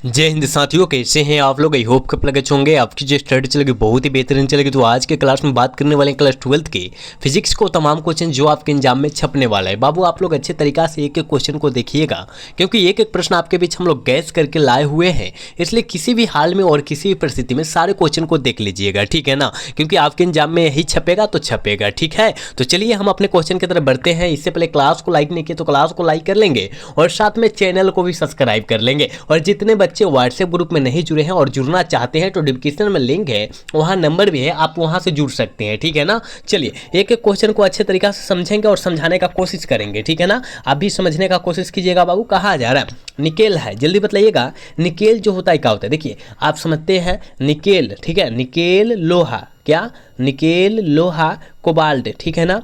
जय हिंद साथियों, कैसे हैं आप लोग। आई होप कब लगे होंगे आपकी जो स्टडी चलेगी बहुत ही बेहतरीन चलेगी। तो आज के क्लास में बात करने वाले हैं क्लास 12th के फिजिक्स को तमाम क्वेश्चन जो आपके एग्जाम में छपने वाला है। बाबू आप लोग अच्छे तरीका से एक एक क्वेश्चन को देखिएगा, क्योंकि एक एक प्रश्न आपके बीच हम लोग गैस करके लाए हुए हैं। इसलिए किसी भी हाल में और किसी भी परिस्थिति में सारे क्वेश्चन को देख लीजिएगा, ठीक है ना, क्योंकि आपके एग्जाम में यही छपेगा तो छपेगा, ठीक है। तो चलिए हम अपने क्वेश्चन की तरफ बढ़ते हैं। इससे पहले क्लास को लाइक नहीं किए तो क्लास को लाइक कर लेंगे और साथ में चैनल को भी सब्सक्राइब कर लेंगे। और जितने बच्चे व्हाट्सएप ग्रुप में नहीं जुड़े हैं और जुड़ना चाहते हैं तो डिस्क्रिप्शन में लिंक है, वहां नंबर भी है, आप वहां से जुड़ सकते हैं, ठीक है ना। चलिए एक एक क्वेश्चन को अच्छे तरीका से समझेंगे और समझाने का कोशिश करेंगे, ठीक है ना। आप भी समझने का कोशिश कीजिएगा। बाबू कहा जा रहा है निकेल है, जल्दी बताइएगा निकेल जो होता है क्या होता है। देखिए आप समझते हैं निकेल, ठीक है, निकेल लोहा, क्या निकेल लोहा कोबाल्ट, ठीक है ना,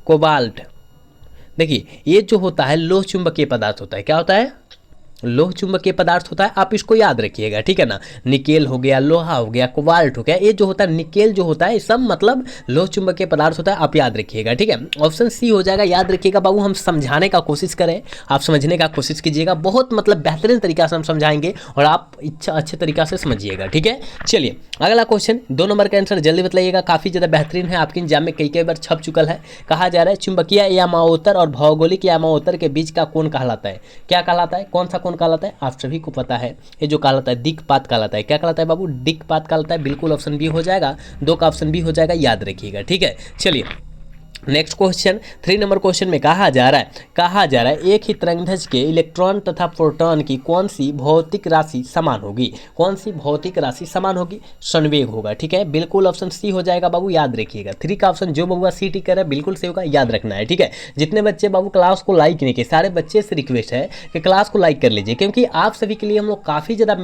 कोबाल्ट। देखिए ये जो होता है लोह चुंबकीय पदार्थ होता है, क्या होता है, लोह चुंबकीय पदार्थ होता है। आप इसको याद रखिएगा, ठीक है ना। निकेल हो गया, लोहा हो गया, कोबाल्ट हो गया, ये जो होता है निकेल जो होता है सब मतलब लोह चुंबकीय पदार्थ होता है। आप याद रखिएगा, ठीक है। ऑप्शन सी हो जाएगा, याद रखिएगा बाबू। हम समझाने का कोशिश करें, आप समझने का कोशिश कीजिएगा, बहुत मतलब बेहतरीन तरीका से हम समझाएंगे और आप इच्छा अच्छे तरीका से समझिएगा, ठीक है। चलिए अगला क्वेश्चन 2 नंबर का आंसर जल्दी बताइएगा, काफी ज्यादा बेहतरीन है, आपके एग्जाम में कई कई बार छप चुकल है। कहा जा रहा है चुंबकीय यामावोत्तर और भौगोलिक यामावोत्तर के बीच का कोण कहलाता है, क्या कहलाता है, कौन सा कोण कहलाता है, आप सभी को पता है। ये जो कहलाता है दिक्पात कहलाता है, क्या कहलाता है बाबू, दिक्पात कहलाता है। बिल्कुल ऑप्शन बी हो जाएगा, 2 का ऑप्शन बी हो जाएगा, याद रखिएगा, ठीक है। चलिए नेक्स्ट क्वेश्चन 3 नंबर क्वेश्चन में कहा जा रहा है एक ही तरंगदैर्घ्य के इलेक्ट्रॉन तथा प्रोटॉन की कौन सी भौतिक राशि समान होगी, कौन सी भौतिक राशि समान होगी, संवेग होगा, ठीक है। बिल्कुल ऑप्शन सी हो जाएगा बाबू, याद रखिएगा। 3 का ऑप्शन जो बबुआ सी टिक कर रहा है बिल्कुल सही होगा, याद रखना है, ठीक है। जितने बच्चे बाबू क्लास को लाइक नहीं किए, सारे बच्चे से रिक्वेस्ट है कि क्लास को लाइक कर लीजिए, क्योंकि आप सभी के लिए हम लोग काफ़ी ज़्यादा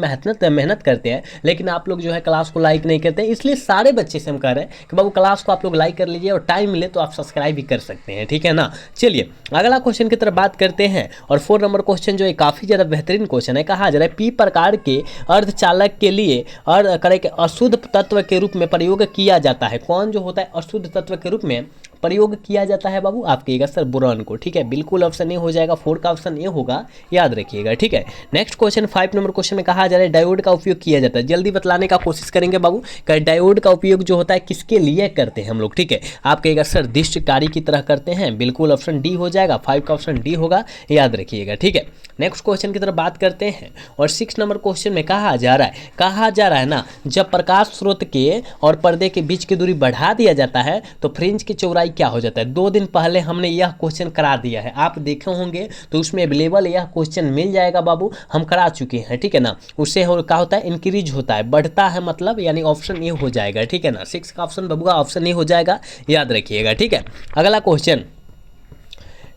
मेहनत करते हैं, लेकिन आप लोग जो है क्लास को लाइक नहीं करते। इसलिए सारे बच्चे से हम कह रहे हैं कि बाबू क्लास को आप लोग लाइक कर लीजिए और टाइम मिले तो आप सब्सक्राइब भी कर सकते हैं, ठीक है ना। चलिए अगला क्वेश्चन की तरफ बात करते हैं और 4 नंबर क्वेश्चन जो है काफी ज्यादा बेहतरीन क्वेश्चन है। कहा जा रहा है पी प्रकार के अर्धचालक के लिए अशुद्ध तत्व के रूप में प्रयोग किया जाता है, कौन जो होता है अशुद्ध तत्व के रूप में प्रयोग किया जाता है बाबू, आप कहिएगा सर बोरॉन को, ठीक है। बिल्कुल ऑप्शन ए हो जाएगा, 4 का ऑप्शन ए होगा, याद रखिएगा, ठीक है। नेक्स्ट क्वेश्चन 5 नंबर क्वेश्चन में कहा जा रहा है डायोड का उपयोग किया जाता है, जल्दी बतलाने का कोशिश करेंगे बाबू कि डायोड का उपयोग जो होता है किसके लिए करते हैं हम लोग, ठीक है। आप कहिएगा सर दृष्टिकारी की तरह करते हैं, बिल्कुल ऑप्शन डी हो जाएगा, 5 का ऑप्शन डी होगा, याद रखिएगा, ठीक है। नेक्स्ट क्वेश्चन की तरफ बात करते हैं और 6 नंबर क्वेश्चन में कहा जा रहा है ना, जब प्रकाश स्रोत के और पर्दे के बीच की दूरी बढ़ा दिया जाता है तो फ्रिंज की चौड़ाई क्या हो जाता है। 2 दिन पहले हमने यह क्वेश्चन करा दिया है, आप देखे होंगे तो उसमें अवेलेबल यह क्वेश्चन मिल जाएगा बाबू, हम करा चुके हैं, ठीक है ना। उससे क्या होता है, इंक्रीज होता है, बढ़ता है मतलब, यानी ऑप्शन ए हो जाएगा, ठीक है ना। 6 का ऑप्शन बाबू ऑप्शन ए हो जाएगा, याद रखिएगा, ठीक है। अगला क्वेश्चन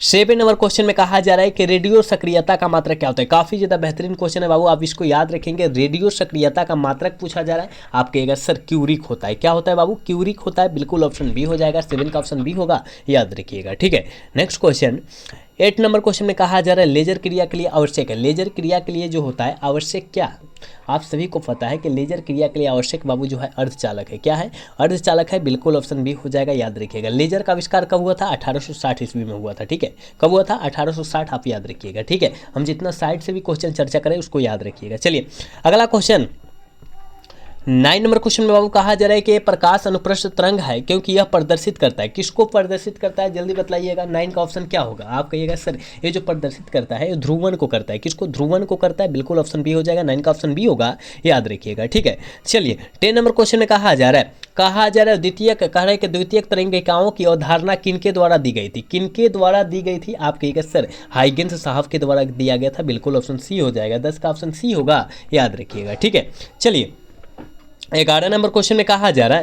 7 नंबर क्वेश्चन में कहा जा रहा है कि रेडियो सक्रियता का मात्रक क्या होता है। काफी ज्यादा बेहतरीन क्वेश्चन है बाबू, आप इसको याद रखेंगे। रेडियो सक्रियता का मात्रक पूछा जा रहा है, आप कहिएगा सर क्यूरिक होता है, क्या होता है बाबू, क्यूरिक होता है, बिल्कुल ऑप्शन बी हो जाएगा, 7 का ऑप्शन बी होगा, याद रखिएगा, ठीक है। नेक्स्ट क्वेश्चन 8 नंबर क्वेश्चन में कहा जा रहा है लेजर क्रिया के लिए आवश्यक है, लेजर क्रिया के लिए जो होता है आवश्यक क्या, आप सभी को पता है कि लेजर क्रिया के लिए आवश्यक बाबू जो है अर्धचालक है, क्या है, अर्धचालक है, बिल्कुल ऑप्शन बी हो जाएगा, याद रखिएगा। लेजर का आविष्कार कब हुआ था, 1860 ईस्वी में हुआ था, ठीक है। कब हुआ था, 1860, आप याद रखिएगा, ठीक है। हम जितना साइड से भी क्वेश्चन चर्चा करें उसको याद रखिएगा। चलिए अगला क्वेश्चन 9 नंबर क्वेश्चन में बाबू कहा जा रहा है कि प्रकाश अनुप्रस्थ तरंग है क्योंकि यह प्रदर्शित करता है, किसको प्रदर्शित करता है, जल्दी बतलाइएगा। 9 का ऑप्शन क्या होगा, आप कहिएगा सर ये जो प्रदर्शित करता है ये ध्रुवन को करता है, किसको, ध्रुवन को करता है, बिल्कुल ऑप्शन बी हो जाएगा, 9 का ऑप्शन बी होगा, याद रखिएगा, ठीक है। चलिए 10 नंबर क्वेश्चन में कहा जा रहा है द्वितीयक कह रहे कि द्वितीयक तरंगिकाओं की अवधारणा किनके द्वारा दी गई थी, किनके द्वारा दी गई थी, आप कहिएगा सर हाइगेंस साहब के द्वारा दिया गया था, बिल्कुल ऑप्शन सी हो जाएगा, 10 का ऑप्शन सी होगा, याद रखिएगा, ठीक है। चलिए 11 नंबर क्वेश्चन में कहा जा रहा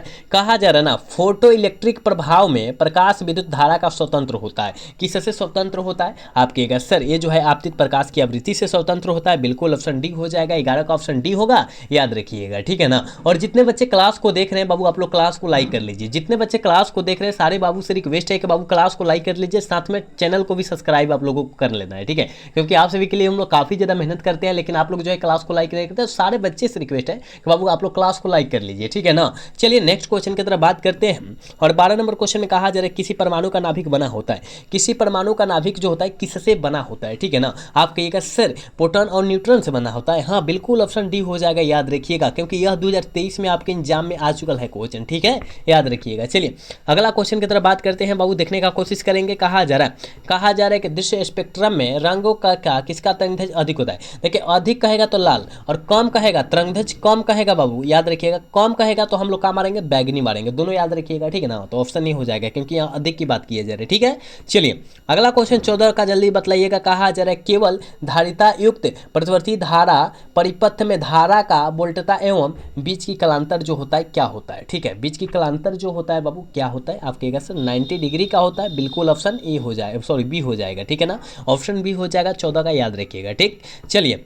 है ना फोटो इलेक्ट्रिक प्रभाव में प्रकाश विद्युत धारा का स्वतंत्र होता है, किससे स्वतंत्र होता है, आप कहिएगा सर ये जो है आपतित प्रकाश की आवृत्ति से स्वतंत्र होता है, बिल्कुल ऑप्शन डी हो जाएगा, 11 का ऑप्शन डी होगा, याद रखिएगा, ठीक है ना। और जितने बच्चे क्लास को देख रहे हैं बाबू आप लोग क्लास को लाइक कर लीजिए, जितने बच्चे क्लास को देख रहे हैं सारे बाबू से रिक्वेस्ट है कि बाबू क्लास को लाइक कर लीजिए, साथ में चैनल को भी सब्सक्राइब आप लोगों को कर लेना है, ठीक है, क्योंकि आप सभी के लिए हम लोग काफी ज्यादा मेहनत करते हैं, लेकिन आप लोग जो है क्लास को लाइक नहीं करते। सारे बच्चे से रिक्वेस्ट है कि बाबू आप लोग क्लास को लाइक कर लीजिए, ठीक है ना। चलिए नेक्स्ट क्वेश्चन की तरफ बात करते हैं। और 12 नंबर क्वेश्चन में कहा जा रहा है किसी परमाणु का नाभिक बना होता है, किसी परमाणु का नाभिक जो होता है किससे बना होता है, ठीक है ना। आप कहिएगा सर प्रोटॉन और न्यूट्रॉन से बना होता है। हाँ बिल्कुल ऑप्शन डी हो जाएगा, याद रखिएगा, क्योंकि यह 2023 में आपके एग्जाम में आ चुका है क्वेश्चन, ठीक है, याद रखिएगा। चलिए अगला क्वेश्चन की तरफ बात करते हैं बाबू, देखने का कोशिश करेंगे। कहा जा रहा है कि दृश्य स्पेक्ट्रम में रंगों का क्या किसका तरंगदैर्ध्य अधिक होता है। देखिए अधिक कहेगा तो लाल, और कम कहेगा तरंगदैर्ध्य कम कहेगा बाबू, याद रखिएगा, कम कहेगा तो हम लोग क्या मारेंगे, बैगनी मारेंगे, दोनों याद रखिएगा, ठीक है ना। तो ऑप्शन नहीं हो जाएगा क्योंकि यहाँ अधिक की बात की जा रही है, ठीक है। चलिए अगला क्वेश्चन 14 का जल्दी बतलाइएगा। कहा जा रहा है केवल धारिता युक्त प्रतिवर्ती धारा परिपथ में धारा का वोल्टता एवं बीच की कलांतर जो होता है क्या होता है, ठीक है। बीच की कलांतर जो होता है बाबू क्या होता है, आप कहिएगा सर 90 डिग्री का होता है, बिल्कुल ऑप्शन ए हो जाएगा, सॉरी बी हो जाएगा, ठीक है ना। ऑप्शन बी हो जाएगा 14 का, याद रखिएगा, ठीक। चलिए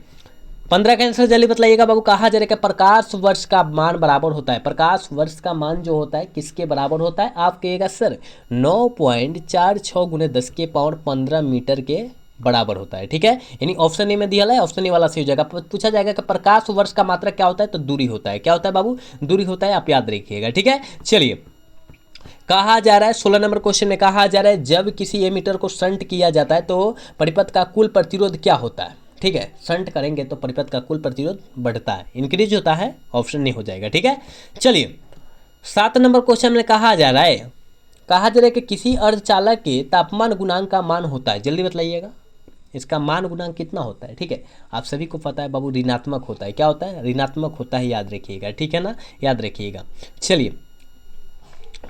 15 का आंसर जल्दी बताइएगा बाबू। कहा जा रहा है प्रकाश वर्ष का मान बराबर होता है, प्रकाश वर्ष का मान जो होता है किसके बराबर होता है, आप कहिएगा सर 9.46 गुने 10 के पावर 15 मीटर के बराबर होता है, ठीक है। यानी ऑप्शन ए में दिया है, ऑप्शन ए वाला सही हो जाएगा। पूछा जाएगा कि प्रकाश वर्ष का मात्रा क्या होता है, तो दूरी होता है, क्या होता है बाबू, दूरी होता है, आप याद रखिएगा, ठीक है। चलिए कहा जा रहा है 16 नंबर क्वेश्चन में कहा जा रहा है जब किसी एमीटर को शंट किया जाता है तो परिपथ का कुल प्रतिरोध क्या होता है, ठीक है। शंट करेंगे तो परिपथ का कुल प्रतिरोध बढ़ता है, इंक्रीज होता है, ऑप्शन नहीं हो जाएगा, ठीक है। चलिए 7 नंबर क्वेश्चन में कहा जा रहा है कि किसी अर्धचालक के तापमान गुणांक का मान होता है, जल्दी बताइएगा इसका मान गुणांक कितना होता है, ठीक है। आप सभी को पता है बाबू ऋणात्मक होता है, क्या होता है, ऋणात्मक होता है, याद रखिएगा, ठीक है ना, याद रखिएगा। चलिए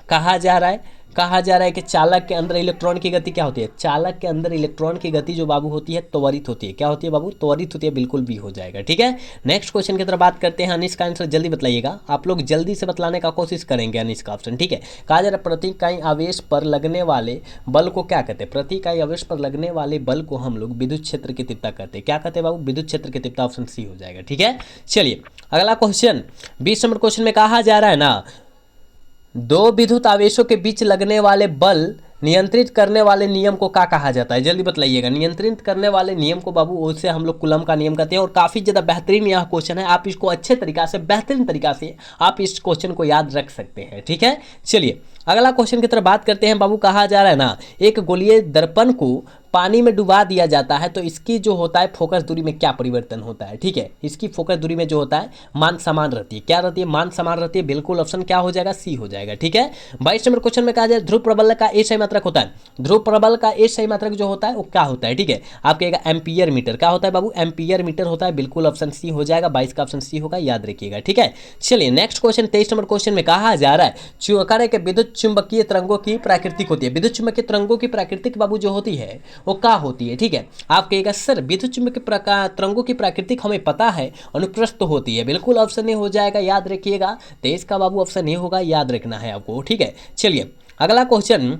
कहा जा रहा है कि चालक के अंदर इलेक्ट्रॉन की गति क्या होती है, चालक के अंदर इलेक्ट्रॉन की गति जो बाबू होती है त्वरित होती है, क्या होती है बाबू, त्वरित होती है, बिल्कुल भी हो जाएगा, ठीक है। नेक्स्ट क्वेश्चन की तरफ बात करते हैं। अनिश का आंसर जल्दी बताइएगा, आप लोग जल्दी से बतलाने का कोशिश करेंगे अनिश का ऑप्शन, ठीक है। कहा जा रहा है प्रति इकाई आवेश पर लगने वाले बल को क्या कहते हैं, प्रति इकाई आवेश पर लगने वाले बल को हम लोग विद्युत क्षेत्र की तीव्रता कहते हैं, क्या कहते हैं बाबू, विद्युत क्षेत्र की तीव्रता, ऑप्शन सी हो जाएगा, ठीक है। चलिए अगला क्वेश्चन 20 नंबर क्वेश्चन में कहा जा रहा है ना दो विद्युत आवेशों के बीच लगने वाले बल नियंत्रित करने वाले नियम को क्या कहा जाता है, जल्दी बताइएगा। नियंत्रित करने वाले नियम को बाबू उसे हम लोग कूलम का नियम कहते हैं, और काफ़ी ज़्यादा बेहतरीन यह क्वेश्चन है, आप इसको अच्छे तरीका से बेहतरीन तरीका से आप इस क्वेश्चन को याद रख सकते हैं, ठीक है। चलिए अगला क्वेश्चन की तरफ बात करते हैं बाबू। कहा जा रहा है ना एक गोलीय दर्पण को पानी में डुबा दिया जाता है तो इसकी जो होता है फोकस दूरी में क्या परिवर्तन होता है, ठीक है। इसकी फोकस दूरी में जो होता है मान समान रहती है, क्या रहती है, मान समान रहती है, बिल्कुल ऑप्शन क्या हो जाएगा, सी हो जाएगा, ठीक है। 22 नंबर क्वेश्चन में कहा जाए ध्रुव प्रबल का ए सही मात्रक होता है, ध्रुव प्रबल का ए सही मात्रक जो होता है वो क्या होता है, ठीक है। आप कहेगा एम्पियर मीटर, क्या होता है बाबू, एम्पियर मीटर होता है, बिल्कुल ऑप्शन सी हो जाएगा, 22 का ऑप्शन सी होगा, याद रखिएगा, ठीक है। चलिए नेक्स्ट क्वेश्चन 23 नंबर क्वेश्चन में कहा जा रहा है कि विद्युत चुंबकीय तरंगों की प्राकृतिक होती है, विद्युत चुंबकीय तरंगों की प्राकृतिक बाबू जो होती है वो क्या होती है, ठीक है। आप कहिएगा सर विद्युत चुंबकीय तरंगों की प्राकृतिक हमें पता है, अनुप्रस्थ होती है, बिल्कुल ऑप्शन ए हो जाएगा, याद रखिएगा। 23 का बाबू ऑप्शन ए होगा, याद रखना है आपको, ठीक है। चलिए अगला क्वेश्चन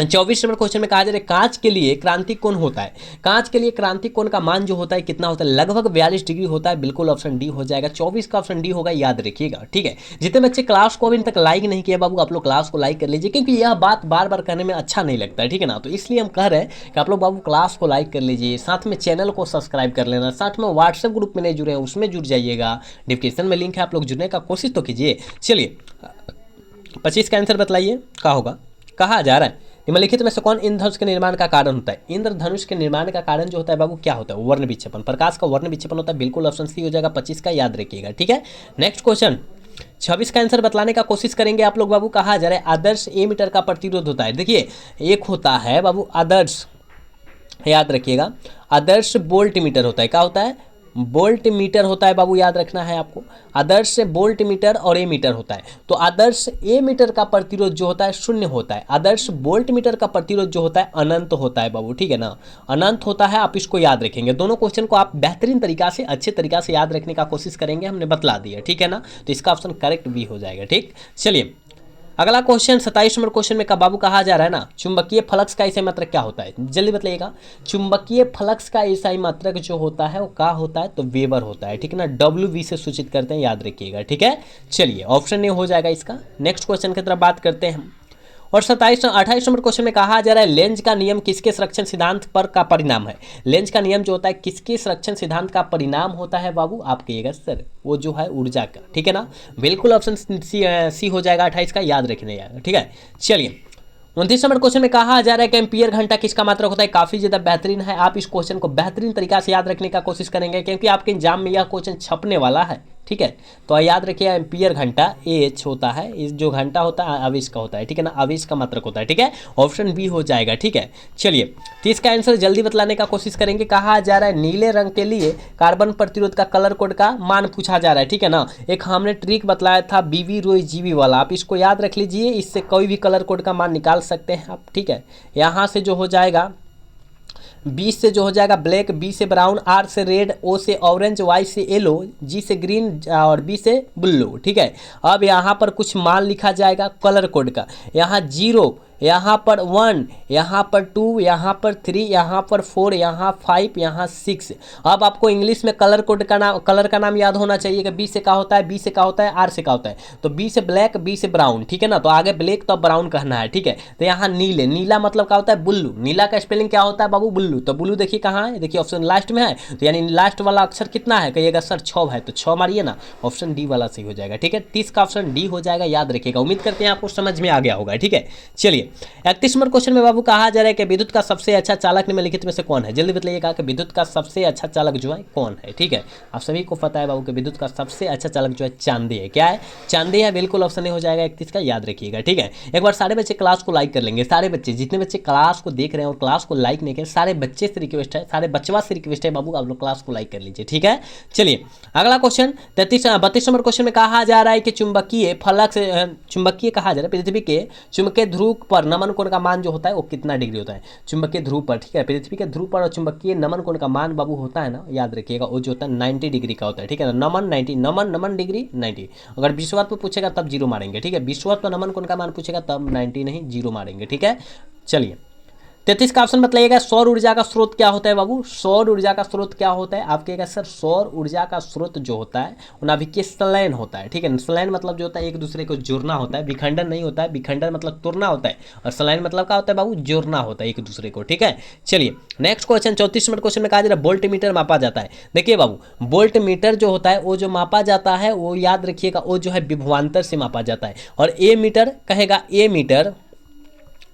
24 नंबर क्वेश्चन में कहा जा रहा है कांच के लिए क्रांतिक कोण होता है, कांच के लिए क्रांतिक कोण का मान जो होता है कितना होता है, लगभग 42 डिग्री होता है, बिल्कुल ऑप्शन डी हो जाएगा, 24 का ऑप्शन डी होगा, याद रखिएगा, ठीक है। जितने बच्चे क्लास को अभी तक लाइक नहीं किया बाबू आप लोग क्लास को लाइक कर लीजिए, क्योंकि यह बात बार बार करने में अच्छा नहीं लगता है, ठीक है ना। तो इसलिए हम कह रहे हैं कि आप लोग बाबू क्लास को लाइक कर लीजिए, साथ में चैनल को सब्सक्राइब कर लेना, साथ में व्हाट्सएप ग्रुप में नहीं जुड़े हैं उसमें जुड़ जाइएगा, डिस्क्रिप्शन में लिंक है, आप लोग जुड़ने का कोशिश तो कीजिए। चलिए 25 का आंसर बताइए क्या होगा। कहा जा रहा है निम्नलिखित में से कौन इंद्रधनुष के निर्माण का कारण होता है, इंद्रधनुष के निर्माण का कारण जो होता है बाबू क्या होता है, वर्ण विक्षेपण, प्रकाश का वर्ण विक्षेपण होता है, बिल्कुल ऑप्शन सी हो जाएगा, 25 का, याद रखिएगा, ठीक है। नेक्स्ट क्वेश्चन 26 का आंसर बतलाने का कोशिश करेंगे आप लोग बाबू। कहा जा रहा है आदर्श एमीटर का प्रतिरोध होता है, देखिए एक होता है बाबू आदर्श, याद रखिएगा, आदर्श वोल्ट मीटर होता है, क्या होता है, वोल्ट मीटर होता है बाबू, याद रखना है आपको। आदर्श वोल्ट मीटर और ए मीटर होता है, तो आदर्श ए मीटर का प्रतिरोध जो होता है शून्य होता है, आदर्श वोल्ट मीटर का प्रतिरोध जो होता है अनंत होता है बाबू, ठीक है ना, अनंत होता है, आप इसको याद रखेंगे। दोनों क्वेश्चन को आप बेहतरीन तरीका से अच्छे तरीका से याद रखने का कोशिश करेंगे, हमने बतला दिया, ठीक है ना। तो इसका ऑप्शन करेक्ट भी हो जाएगा, ठीक। चलिए अगला क्वेश्चन 27 नंबर क्वेश्चन में बाबू कहा जा रहा है ना चुंबकीय फ्लक्स का एसआई मात्रक क्या होता है, जल्दी बताइएगा। चुंबकीय फ्लक्स का एसआई मात्रक जो होता है वो क्या होता है, तो वेबर होता है, ठीक है ना, WV से सूचित करते हैं, याद रखिएगा, ठीक है। चलिए ऑप्शन ए हो जाएगा इसका। नेक्स्ट क्वेश्चन की तरफ बात करते हैं हम। और 28 नंबर क्वेश्चन में कहा जा रहा है लेंज का नियम किसके संरक्षण सिद्धांत पर का परिणाम है। लेंज का नियम जो होता है किसके संरक्षण सिद्धांत का परिणाम होता है बाबू, आप कहिएगा सर वो जो है ऊर्जा का, ठीक है ना। बिल्कुल ऑप्शन सी हो जाएगा 28 का, याद रखने जाएगा, ठीक है। चलिए 29 नंबर क्वेश्चन में कहा जा रहा है कि एम्पियर घंटा किसका मात्रक होता है। काफी ज्यादा बेहतरीन है, आप इस क्वेश्चन को बेहतरीन तरीका से याद रखने का कोशिश करेंगे क्योंकि आपके एग्जाम में यह क्वेश्चन छपने वाला है, ठीक है। तो याद रखिए एम्पियर घंटा एच होता है, इस जो घंटा होता है आवेश का होता है, ठीक है ना, आवेश का मात्रक होता है, ठीक है। ऑप्शन बी हो जाएगा, ठीक है। चलिए तो इसका आंसर जल्दी बतलाने का कोशिश करेंगे। कहा जा रहा है नीले रंग के लिए कार्बन प्रतिरोध का कलर कोड का मान पूछा जा रहा है, ठीक है ना। एक हमने ट्रिक बतलाया था बीवी रोई जीवी वाला, आप इसको याद रख लीजिए, इससे कोई भी कलर कोड का मान निकाल सकते हैं आप, ठीक है। यहाँ से जो हो जाएगा बी से जो हो जाएगा ब्लैक, बी से ब्राउन, आर से रेड, ओ से ऑरेंज, वाई से येलो, जी से ग्रीन और बी से ब्लू, ठीक है। अब यहाँ पर कुछ मान लिखा जाएगा कलर कोड का, यहाँ 0, यहाँ पर 1, यहाँ पर 2, यहाँ पर 3, यहाँ पर 4, यहाँ 5, यहाँ 6। अब आपको इंग्लिश में कलर कोड का नाम, कलर का नाम याद होना चाहिए कि बी से क्या होता है, बी से क्या होता है, आर से क्या होता है। तो बी से ब्लैक, बी से ब्राउन, ठीक है ना। तो आगे ब्लैक तो ब्राउन कहना है, ठीक है। तो यहाँ नीले, नीला मतलब क्या होता है बुल्लू, नीला का स्पेलिंग क्या होता है बाबू बुल्लू। तो बुल्लू देखिए कहाँ है, देखिए ऑप्शन लास्ट में है, तो यानी लास्ट वाला अक्षर कितना है, कहिएगा सर 6 है, तो 6 मारिए ना, ऑप्शन डी वाला सही हो जाएगा, ठीक है। 30 का ऑप्शन डी हो जाएगा, याद रखिएगा। उम्मीद करते हैं आपको समझ में आ गया होगा, ठीक है। चलिए 31 नंबर क्वेश्चन में बाबू कहा जा रहा है कि विद्युत का सबसे अच्छा चालक निम्नलिखित में से कौन है। जल्दी बताइएगा कि विद्युत का सबसे अच्छा चालक जो है कौन है, ठीक है। आप सभी को पता है बाबू कि विद्युत का सबसे अच्छा चालक जो है चांदी है। क्या है, चांदी है, बिल्कुल ऑप्शन हो जाएगा 31 का, याद रखिएगा, ठीक है। एक बार सारे बच्चे क्लास को लाइक कर लेंगे, सारे बच्चे जितने बच्चे क्लास को देख रहे हैं और क्लास को लाइक नहीं करें, सारे बच्चे से रिक्वेस्ट है, सारे बच्चवा से रिक्वेस्ट है बाबू आप लोग क्लास को लाइक कर लीजिए, ठीक है। चलिए अगला क्वेश्चन 32 नंबर क्वेश्चन में कहा जा रहा है कि चुंबकीय फलक से चुंबकीय कहा जा रहा है पृथ्वी के चुंबकीय ध्रुव पर नमन कोण का मान जो होता है वो कितना डिग्री होता है चुंबकीय ध्रुव पर, ठीक है। पृथ्वी के ध्रुव पर और चुंबकीय नमन कोण का मान बाबू होता है ना, याद रखिएगा, वो जो होता है 90 डिग्री का होता है, ठीक है ना। नमन 90, नमन डिग्री 90। अगर विश्ववत पे पूछेगा तब 0 मारेंगे, ठीक है। विश्ववत पर नमन कोण का मान पूछेगा तब 90 नहीं 0 मारेंगे, ठीक है। चलिए 33 का ऑप्शन बताइएगा सौर ऊर्जा का स्रोत क्या होता है बाबू, सौर ऊर्जा का स्रोत क्या होता है। आप कहिएगा सर सौर ऊर्जा का स्रोत जो होता है वो नाभिकीय संलयन होता है, ठीक है। संलयन मतलब जो होता है एक दूसरे को जोड़ना होता है, विखंडन नहीं होता है, विखंडन मतलब तोड़ना होता है, और संलयन मतलब क्या होता है बाबू, जोड़ना होता है एक दूसरे को, ठीक है। चलिए नेक्स्ट क्वेश्चन 34 नंबर क्वेश्चन में कहा जा रहा है वोल्ट मीटर मापा जाता है। देखिए बाबू वोल्ट मीटर जो होता है वो जो मापा जाता है वो याद रखिएगा वो जो है विभवांतर से मापा जाता है, और ए मीटर कहेगा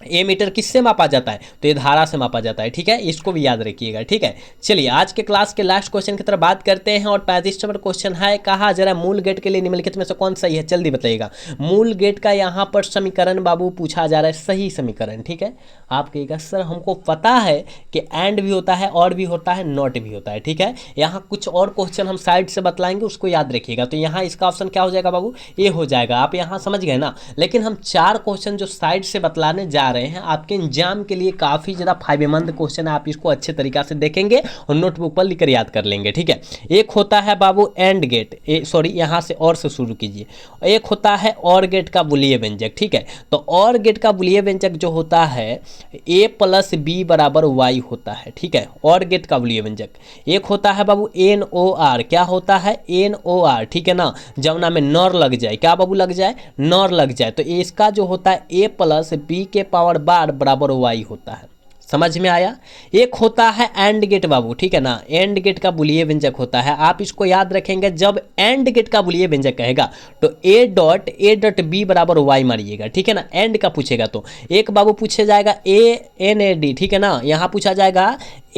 ए मीटर किससे मापा जाता है, तो ये धारा से मापा जाता है, ठीक है। इसको भी याद रखिएगा, ठीक है। चलिए आज के क्लास के लास्ट क्वेश्चन की तरफ बात करते हैं, और 35 नंबर क्वेश्चन है, कहा जरा मूल गेट के लिए निम्नलिखित में से कौन सही है, जल्दी बताइएगा। मूल गेट का यहाँ पर समीकरण बाबू पूछा जा रहा है, सही समीकरण, ठीक है। आप कहिएगा सर हमको पता है कि एंड भी होता है, और भी होता है, नॉट भी होता है, ठीक है। यहाँ कुछ और क्वेश्चन हम साइड से बतलाएंगे, उसको याद रखिएगा। तो यहाँ इसका ऑप्शन क्या हो जाएगा बाबू, ए हो जाएगा। आप यहाँ समझ गए ना, लेकिन हम 4 क्वेश्चन जो साइड से बतलाने जा रहे हैं आपके एग्जाम के लिए काफ़ी ज़्यादा फायदेमंद क्वेश्चन है, आप इसको अच्छे तरीका से देखेंगे और नोटबुक पर लिखकर याद कर लेंगे, ठीक है। एक होता है बाबू एंड गेट, सॉरी यहाँ से और से शुरू कीजिए। एक होता है और गेट का बुलिये व्यंजक, ठीक है। तो और गेट का बुलिये व्यंजक जो होता है a + b = y होता है, ठीक है। और गेट का बुलिये व्यंजक एक होता है बाबू NOR, क्या होता है NOR, ठीक है ना। जमुना में नॉर लग जाए, क्या बाबू लग जाए, नॉर लग जाए, तो इसका जो होता है a + b² y होता है। समझ में आया। एक होता है एंड गेट बाबू, ठीक है ना। एंड गेट का बुलिये व्यंजक होता है, आप इसको याद रखेंगे, जब एंड गेट का बुलिये व्यंजक कहेगा तो a.b = y मारिएगा, ठीक है ना। एंड का पूछेगा तो एक बाबू पूछे जाएगा ANAD, ठीक है ना। यहाँ पूछा जाएगा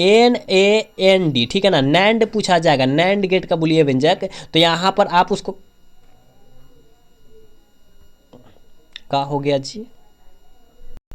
NAND, ठीक है ना। नैंड पूछा जाएगा, नैंड गेट का बुलिये व्यंजक, तो यहाँ पर आप उसको क्या हो गया जी।